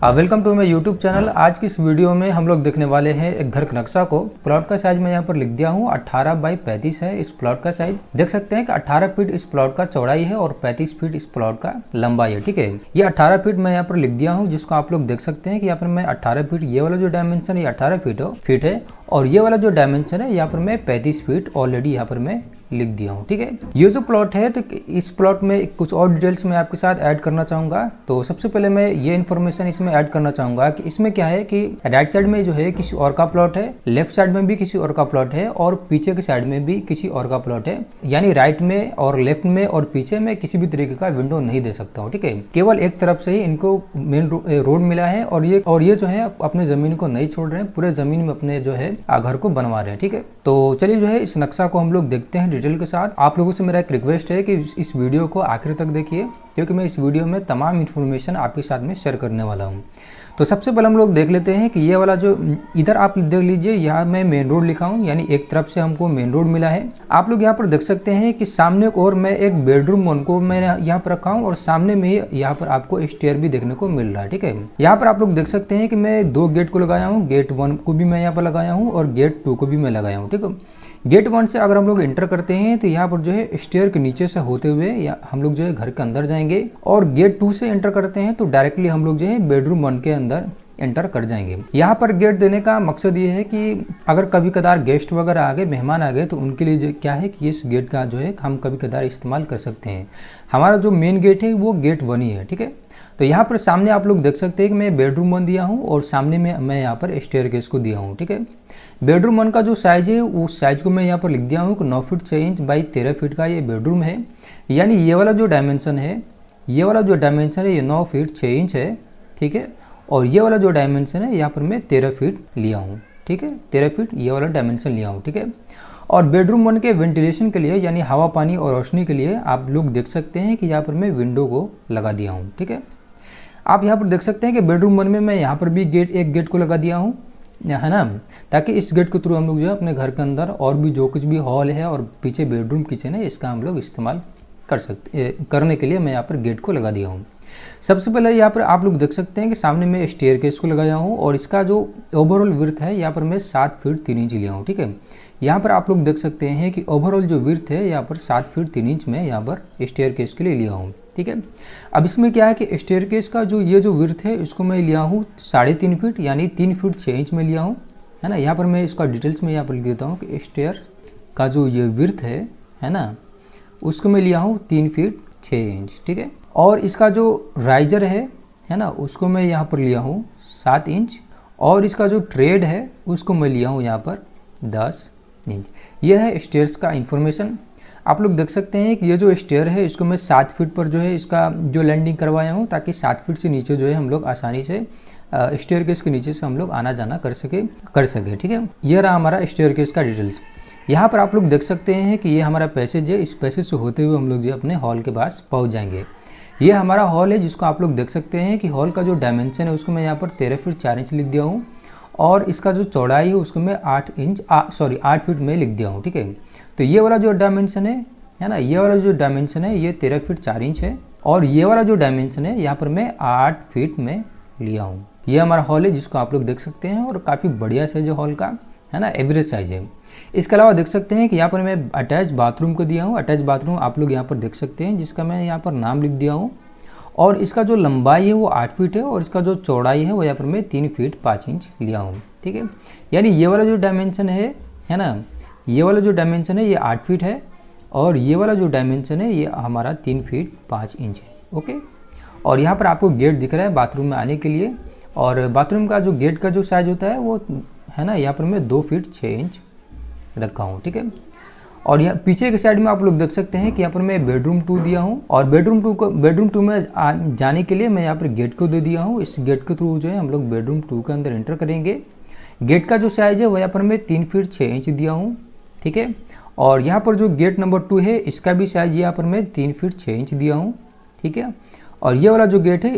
Welcome to my YouTube channel. आज की इस वीडियो में हम लोग देखने वाले हैं एक घर का नक्शा को। प्लॉट का साइज मैं यहाँ पर लिख दिया हूँ 18 बाई 35 है इस प्लॉट का साइज। देख सकते हैं कि 18 फीट इस प्लॉट का चौड़ाई है और 35 फीट इस प्लॉट का लंबाई है। ठीक है, ये 18 फीट मैं यहाँ पर लिख दिया हूँ, जिसको आप लोग देख सकते हैं कि यहाँ पर मैं 18 फीट, ये वाला जो डायमेंशन है 18 फीट है और ये वाला जो डायमेंशन है यहाँ पर मैं 35 फीट ऑलरेडी यहाँ पर मैं लिख दिया हूँ। ठीक है, ये जो प्लॉट है तो इस प्लॉट में कुछ और डिटेल्स मैं आपके साथ ऐड करना चाहूँगा। तो सबसे पहले मैं ये इन्फॉर्मेशन इसमें ऐड करना चाहूँगा कि इसमें क्या है कि राइट साइड में जो है किसी और का प्लॉट है, लेफ्ट साइड में भी किसी और का प्लॉट है और पीछे के साइड में भी किसी और का प्लॉट है। यानी राइट में और लेफ्ट में और पीछे में किसी भी तरीके का विंडो नहीं दे सकता हूँ। ठीक है, केवल एक तरफ से ही इनको मेन रोड मिला है और ये जो है अपने जमीन को नहीं छोड़ रहे हैं, पूरे जमीन में अपने जो है घर को बनवा रहे हैं। ठीक है, तो चलिए जो है इस नक्शा को हम लोग देखते हैं डिटेल के साथ। आप लोगों से मेरा एक रिक्वेस्ट है कि इस वीडियो को आखिर तक देखिए, क्योंकि मैं इस वीडियो में तमाम इन्फॉर्मेशन आपके साथ में शेयर करने वाला हूं। तो सबसे पहले हम लोग देख लेते हैं कि ये वाला जो इधर आप देख लीजिए, यहाँ मैं मेन रोड लिखा हूँ, यानी एक तरफ से हमको मेन रोड मिला है। आप लोग यहाँ पर देख सकते हैं कि सामने की ओर मैं एक बेडरूम वन को मैंने यहाँ पर रखा हूँ और सामने में ही यहाँ पर आपको स्टेयर भी देखने को मिल रहा है। ठीक है, यहाँ पर आप लोग देख सकते हैं कि मैं 2 गेट को लगाया हूँ, गेट 1 को भी मैं यहाँ पर लगाया हूँ और गेट 2 को भी मैं लगाया हूँ। ठीक है, गेट 1 से अगर हम लोग एंटर करते हैं तो यहाँ पर जो है स्टेयर के नीचे से होते हुए या हम लोग जो है घर के अंदर जाएंगे और गेट 2 से एंटर करते हैं तो डायरेक्टली हम लोग जो है बेडरूम 1 के अंदर एंटर कर जाएंगे। यहाँ पर गेट देने का मकसद ये है कि अगर कभी कदार गेस्ट वगैरह आ गए, मेहमान आ गए, तो उनके लिए जो क्या है कि इस गेट का जो है हम कभी कदार इस्तेमाल कर सकते हैं। हमारा जो मेन गेट है वो गेट 1 ही है। ठीक है, तो यहाँ पर सामने आप लोग देख सकते हैं कि मैं बेडरूम 1 दिया हूँ और सामने में मैं यहाँ पर स्टेयरकेस को दिया हूँ। ठीक है, बेडरूम 1 का जो साइज है उस साइज को मैं यहाँ पर लिख दिया हूँ कि 9 फीट 6 इंच बाई 13 फीट का ये बेडरूम है। यानी ये वाला जो डायमेंशन है, ये 9 फीट 6 इंच है। ठीक है, और ये वाला जो डायमेंशन है यहाँ पर मैं 13 फीट लिया हूँ। ठीक है, 13 फीट ये वाला डायमेंशन लिया हूँ। ठीक है, और बेडरूम 1 के वेंटिलेशन के लिए यानी हवा पानी और रोशनी के लिए आप लोग देख सकते हैं कि यहाँ पर मैं विंडो को लगा दिया हूँ। ठीक है, आप यहाँ पर देख सकते हैं कि बेडरूम 1 में मैं यहाँ पर भी एक गेट को लगा दिया हूँ, है ना, ताकि इस गेट के थ्रू हम लोग जो है अपने घर के अंदर और भी जो कुछ भी हॉल है और पीछे बेडरूम किचन है इसका हम लोग इस्तेमाल करने के लिए मैं यहाँ पर गेट को लगा दिया हूँ। सबसे पहले यहाँ पर आप लोग देख सकते हैं कि सामने मैं स्टेयरकेस को लगाया हूँ और इसका जो ओवरऑल विड्थ है यहाँ पर मैं 7 फीट 3 इंच लिया हूँ। ठीक है, यहाँ पर आप लोग देख सकते हैं कि ओवरऑल जो विड्थ है यहाँ पर 7 फीट 3 इंच में यहाँ पर स्टेयरकेस के लिए लिया हूँ। ठीक है, अब इसमें क्या है कि स्टेयरकेस का ये जो विड्थ है इसको मैं लिया हूँ 3.5 फीट, यानी 3 फीट 6 इंच में लिया हूँ, है ना। यहाँ पर मैं इसका डिटेल्स में यहाँ पर लिख देता हूँ कि स्टेयर का जो ये विड्थ है ना, उसको मैं लिया हूँ 3 फीट 6 इंच। ठीक है, और इसका जो राइजर है ना, उसको मैं यहाँ पर लिया हूँ 7 इंच और इसका जो ट्रेड है उसको मैं लिया हूँ यहाँ पर 10 इंच। यह है स्टेयर्स का इन्फॉर्मेशन। आप लोग देख सकते हैं कि ये जो स्टेयर है इसको मैं 7 फीट पर जो है इसका जो लैंडिंग करवाया हूँ, ताकि 7 फीट से नीचे जो है हम लोग आसानी से स्टेयरकेस के नीचे से हम लोग आना जाना कर सके। ठीक है, ये रहा हमारा स्टेयरकेस का डिटेल्स। यहाँ पर आप लोग देख सकते हैं कि ये हमारा पैसेज है, इस पैसेज से होते हुए हम लोग जो अपने हॉल के पास पहुँच जाएंगे। ये हमारा हॉल है, जिसको आप लोग देख सकते हैं कि हॉल का जो डायमेंशन है उसको मैं यहाँ पर 13 फीट 4 इंच लिख दिया हूँ और इसका जो चौड़ाई है उसको मैं 8 फीट में लिख दिया हूँ। ठीक है, तो ये वाला जो डायमेंशन है ना, ये वाला जो डायमेंशन है ये 13 फीट 4 इंच है और ये वाला जो डायमेंशन है यहाँ पर मैं 8 फीट में लिया हूँ। ये हमारा हॉल है जिसको आप लोग देख सकते हैं और काफ़ी बढ़िया साइज है हॉल का, है ना, एवरेज साइज है। इसके अलावा देख सकते हैं कि यहाँ पर मैं अटैच बाथरूम को दिया हूँ। अटैच बाथरूम आप लोग यहाँ पर देख सकते हैं, जिसका मैं यहाँ पर नाम लिख दिया हूँ और इसका जो लंबाई है वो 8 फीट है और इसका जो चौड़ाई है वो यहाँ पर मैं 3 फीट 5 इंच लिया हूँ। ठीक है, यानी ये वाला जो डायमेंशन है ना, ये वाला जो डायमेंशन है ये 8 फीट है और ये वाला जो डायमेंशन है ये हमारा 3 फीट 5 इंच है। ओके, और यहाँ पर आपको गेट दिख रहा है बाथरूम में आने के लिए और बाथरूम का जो गेट का जो साइज होता है वो है ना, यहाँ पर मैं 2 फीट 6 इंच रखा हूँ। ठीक है, और यहाँ पीछे के साइड में आप लोग देख सकते हैं कि यहाँ पर मैं बेडरूम 2 दिया हूँ और बेडरूम 2 में जाने के लिए मैं यहाँ पर गेट को दे दिया हूँ। इस गेट के थ्रू जो है हम लोग बेडरूम 2 के अंदर एंटर करेंगे। गेट का जो साइज है वो यहाँ पर मैं 3 फीट 6 इंच दिया हूँ। ठीक है, और यहाँ पर जो गेट नंबर 2 है इसका भी साइज यहाँ पर मैं 3 फीट 6 इंच दिया हूँ। ठीक है, और ये वाला जो गेट है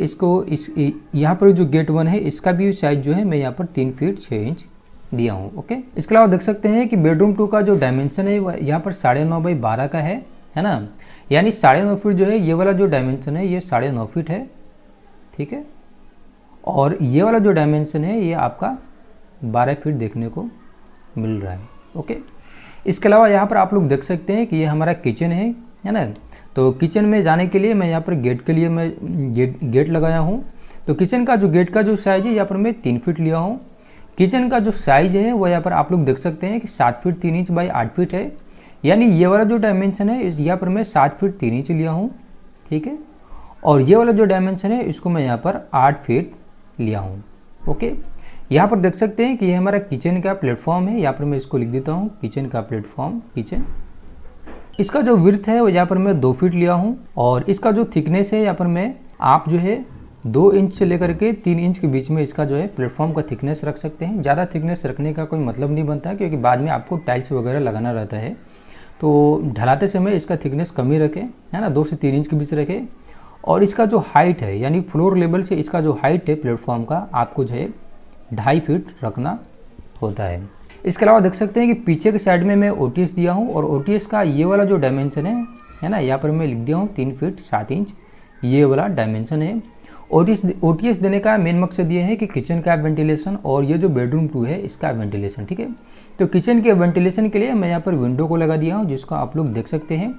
यहाँ पर जो गेट 1 है इसका भी साइज जो है मैं यहाँ पर 3 फीट 6 इंच दिया हूँ। ओके, इसके अलावा देख सकते हैं कि बेडरूम 2 का जो डायमेंशन है वह यहाँ पर 9.5 बाई 12 का है ना, यानी 9.5 फीट जो है ये वाला जो डायमेंशन है ये 9.5 फीट है। ठीक है, और ये वाला जो डायमेंशन है ये आपका 12 फीट देखने को मिल रहा है। ओके, इसके अलावा यहाँ पर आप लोग देख सकते हैं कि ये हमारा किचन है ना। तो किचन में जाने के लिए मैं यहाँ पर गेट के लिए मैं गेट लगाया हूँ। तो किचन का जो गेट का जो साइज़ है यहाँ पर मैं 3 फीट लिया हूँ। किचन का जो साइज़ है वो यहाँ पर आप लोग देख सकते हैं कि 7 फीट 3 इंच बाई 8 फीट है, यानी ये वाला जो डायमेंशन है यहाँ पर मैं 7 फीट 3 इंच लिया हूँ, ठीक है। और ये वाला जो डायमेंशन है इसको मैं यहाँ पर 8 फीट लिया हूँ। ओके, यहाँ पर देख सकते हैं कि ये हमारा किचन का प्लेटफॉर्म है। यहाँ पर मैं इसको लिख देता हूँ, किचन का प्लेटफॉर्म, किचन। इसका जो विड्थ है वो यहाँ पर मैं 2 फीट लिया हूँ। और इसका जो थिकनेस है यहाँ पर मैं आप जो है 2 इंच से लेकर के 3 इंच के बीच में इसका जो है प्लेटफॉर्म का थिकनेस रख सकते हैं। ज़्यादा थिकनेस रखने का कोई मतलब नहीं बनता है, क्योंकि बाद में आपको टाइल्स वगैरह लगाना रहता है। तो ढलाते समय इसका थिकनेस कम ही रखें, है ना, 2 से 3 इंच के बीच रखें। और इसका जो हाइट है, यानी फ्लोर लेवल से इसका जो हाइट है प्लेटफॉर्म का, आपको जो है 2.5 फीट रखना होता है। इसके अलावा देख सकते हैं कि पीछे के साइड में मैं ओटीएस दिया हूँ, और ओटीएस का ये वाला जो डायमेंशन है ना, यहाँ पर मैं लिख दिया हूँ 3 फीट 7 इंच, ये वाला डायमेंशन है। ओटीएस देने का मेन मकसद ये है कि किचन का वेंटिलेशन और ये जो बेडरूम 2 है इसका वेंटिलेशन, ठीक है। तो किचन के वेंटिलेशन के लिए मैं यहाँ पर विंडो को लगा दिया हूँ, जिसको आप लोग देख सकते हैं।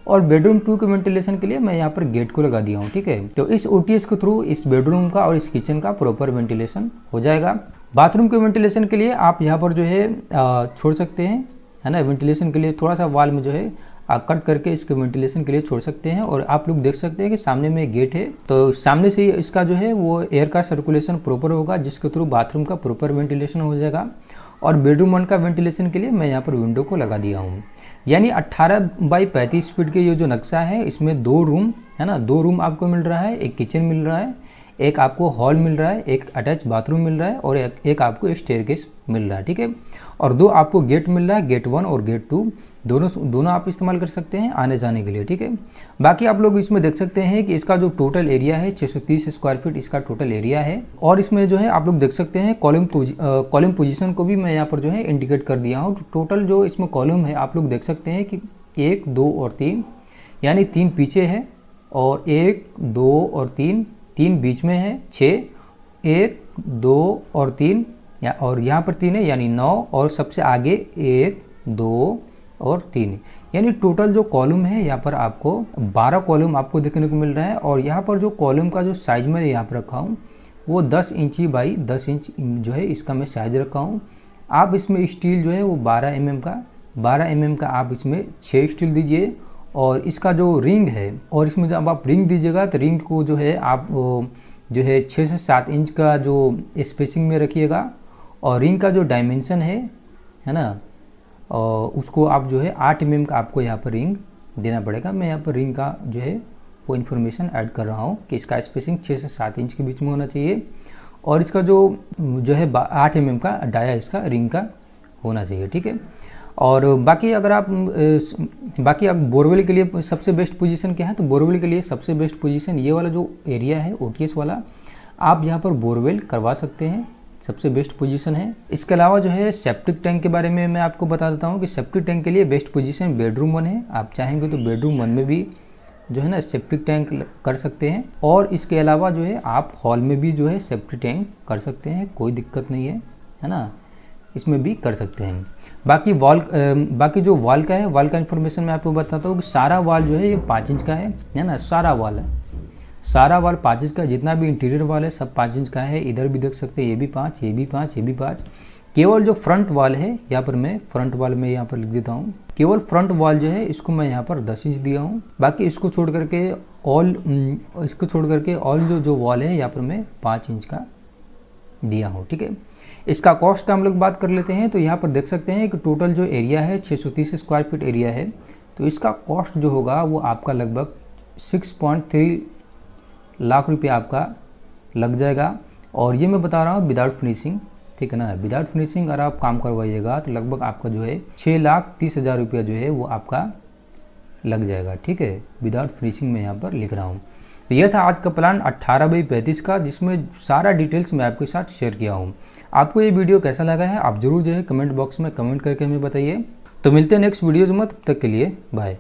और बेडरूम 2 के वेंटिलेशन के लिए मैं यहाँ पर गेट को लगा दिया हूँ, ठीक है। तो इस ओटीएस के थ्रू इस बेडरूम का और इस किचन का प्रॉपर वेंटिलेशन हो जाएगा। बाथरूम के वेंटिलेशन के लिए आप यहाँ पर जो है छोड़ सकते हैं, है ना। वेंटिलेशन के लिए थोड़ा सा वॉल में जो है कट करके इसके वेंटिलेशन के लिए छोड़ सकते हैं। और आप लोग देख सकते हैं कि सामने में गेट है, तो सामने से इसका जो है वो एयर का सर्कुलेशन प्रॉपर होगा, जिसके थ्रू बाथरूम का प्रॉपर वेंटिलेशन हो जाएगा। और बेडरूम 1 का वेंटिलेशन के लिए मैं यहाँ पर विंडो को लगा दिया हूँ। यानी 18 बाई 35 फीट के ये जो नक्शा है, इसमें 2 रूम, है ना, 2 रूम आपको मिल रहा है, एक किचन मिल रहा है, एक आपको हॉल मिल रहा है, एक अटैच बाथरूम मिल रहा है, और एक आपको स्टेयरकेस मिल रहा है, ठीक है। और 2 आपको गेट मिल रहा है, गेट 1 और गेट 2, दोनों आप इस्तेमाल कर सकते हैं आने जाने के लिए, ठीक है। बाकी आप लोग इसमें देख सकते हैं कि इसका जो टोटल एरिया है 630 स्क्वायर फीट इसका टोटल एरिया है। और इसमें जो है आप लोग देख सकते हैं कॉलम पोजीशन को भी मैं यहाँ पर जो है इंडिकेट कर दिया हूँ। टोटल जो इसमें कॉलम है आप लोग देख सकते हैं कि 1, 2 और 3, यानी 3 पीछे है, और 1, 2 और 3 बीच में है, 6, 1, 2 और 3, और यहाँ पर 3 है, यानी 9, और सबसे आगे 1, 2 और 3, यानी टोटल जो कॉलम है यहाँ पर आपको 12 कॉलम आपको देखने को मिल रहा है। और यहाँ पर जो कॉलम का जो साइज मैं यहाँ पर रखा हूँ वो 10 इंची बाई 10 इंच जो है इसका मैं साइज रखा हूँ। आप इसमें स्टील जो है वो 12 mm का आप इसमें 6 स्टील दीजिए। और इसका जो रिंग है, और इसमें जब आप रिंग दीजिएगा तो रिंग को जो है आप जो है 6 से 7 इंच का जो स्पेसिंग में रखिएगा। और रिंग का जो डायमेंशन है ना, और उसको आप जो है 8 mm का आपको यहाँ पर रिंग देना पड़ेगा। मैं यहाँ पर रिंग का जो है वो इन्फॉर्मेशन ऐड कर रहा हूँ कि इसका स्पेसिंग 6 से 7 इंच के बीच में होना चाहिए। और इसका जो है 8 mm का डाया इसका रिंग का होना चाहिए, ठीक है। और बाकी अगर आप बोरवेल के लिए सबसे बेस्ट पोजीशन क्या है, तो बोरवेल के लिए सबसे बेस्ट पोजीशन ये वाला जो एरिया है ओटीएस वाला, आप यहाँ पर बोरवेल करवा सकते हैं, सबसे बेस्ट पोजीशन है। इसके अलावा जो है सेप्टिक टैंक के बारे में मैं आपको बता देता हूँ कि सेप्टिक टैंक के लिए बेस्ट पोजीशन बेडरूम 1 है। आप चाहेंगे तो बेडरूम 1 में भी जो है ना सेप्टिक टैंक कर सकते हैं। और इसके अलावा जो है आप हॉल में भी जो है सेप्टिक टैंक कर सकते हैं, कोई दिक्कत नहीं है ना, इसमें भी कर सकते हैं। बाकी जो वॉल का है, वॉल का इन्फॉर्मेशन मैं आपको बताता हूँ कि सारा वॉल जो है ये 5 इंच का है ना, सारा वॉल 5 इंच का, जितना भी इंटीरियर वॉल है सब 5 इंच का है। इधर भी देख सकते हैं, ये भी 5, ये भी 5, ये भी 5। केवल जो फ्रंट वॉल है यहाँ पर मैं फ्रंट वॉल में यहाँ पर लिख देता हूँ, केवल फ्रंट वॉल जो है इसको मैं यहाँ पर 10 इंच दिया हूँ। बाकी इसको छोड़ करके ऑल जो वॉल है यहाँ पर मैं 5 इंच का दिया हूँ, ठीक है। इसका कॉस्ट का हम लोग बात कर लेते हैं। तो यहाँ पर देख सकते हैं कि टोटल जो एरिया है 630 स्क्वायर फीट एरिया है। तो इसका कॉस्ट जो होगा वो आपका लगभग 6.3 लाख रुपये आपका लग जाएगा। और ये मैं बता रहा हूँ विदाउट फिनिशिंग, ठीक है ना। विदाउट फिनिशिंग अगर आप काम करवाइएगा तो लगभग आपका जो है 6,30,000 रुपया जो है वो आपका लग जाएगा, ठीक है। विदाउट फिनिशिंग में यहाँ पर लिख रहा हूँ। तो यह था आज का प्लान 18 बाई 35 का, जिसमें सारा डिटेल्स मैं आपके साथ शेयर किया हूँ। आपको ये वीडियो कैसा लगा है आप ज़रूर जो है कमेंट बॉक्स में कमेंट करके हमें बताइए। तो मिलते हैं नेक्स्ट वीडियोज़ में, तब तक के लिए बाय।